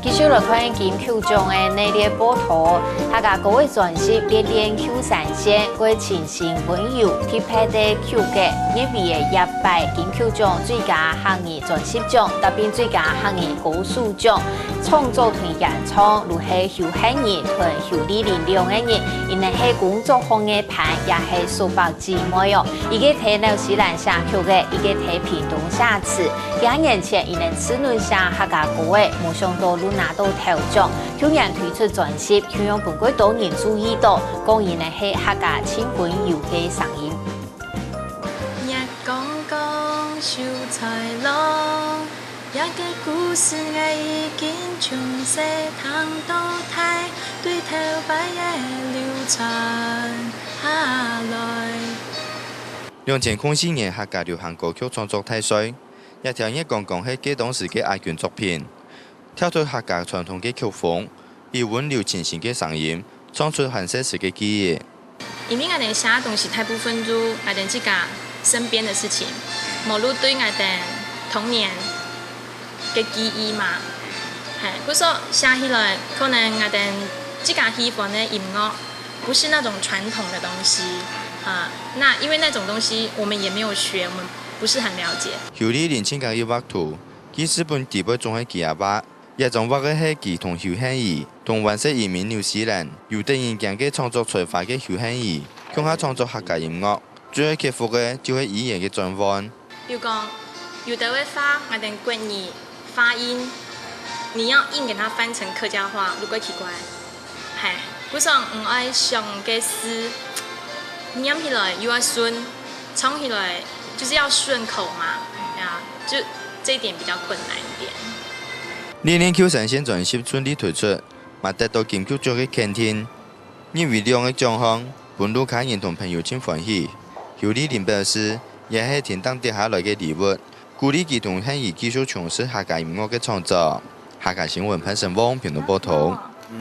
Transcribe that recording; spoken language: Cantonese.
继续来看金曲奖的内列报道，他家各位专辑历练 Q 三线，为情深温柔贴拍的 Q 嘅入围的100金曲奖最佳行业专辑奖，特别最佳行业歌手奖。创作团演唱如是休闲人团休理林两个人，因为是工作方的盘，也是苏北姊妹哦。一个睇纽西兰写曲嘅，一个睇屏东写词。几年前，因能此轮写客家歌嘅，没想到都拿到头奖。去年推出专辑，却让本国多人注意到，讲因为是客家轻温柔嘅声音。一讲讲秀才郎。一個故事我已經從細談到大，對頭擺也流傳下來。2004年客家流行歌曲創作大賽，一條一講講係幾當時嘅亞軍作品，跳出客家傳統嘅曲風，以溫柔清新嘅聲音，唱出很寫實嘅記憶。因為我哋寫東西大部分都我哋自家身邊的事情，無論對我哋童年嘅記憶嘛，係，佢說寫起來可能我哋自家喜歡的音樂不是那種傳統的東西啊，那因為那種東西我們也沒有學，我們不是很了解。由於年輕嘅畫圖，佢日本地位仲係幾阿爸，一種畫嘅係兒童休閒兒，同灣式移民紐西蘭，由得人講嘅創作才華嘅休閒兒，向下創作客家音樂，最克服嘅就係語言嘅轉換。要講有的會發我哋國語發音，你要硬給它翻成客家話，如果奇怪，係，不上唔愛上嘅詩，念起來又要順，唱起來就是要順口嘛，啊，就這一點比較困難一點。歷年 Q 三線專輯順利推出，嘛得到金曲獎嘅肯定，因為兩個獎項，本土客人同朋友真歡喜。有李林表示，也係天當跌下來嘅禮物。鼓勵佢同鄉兒繼續從事客家音樂嘅創作。客家新聞潘成旺評論報道。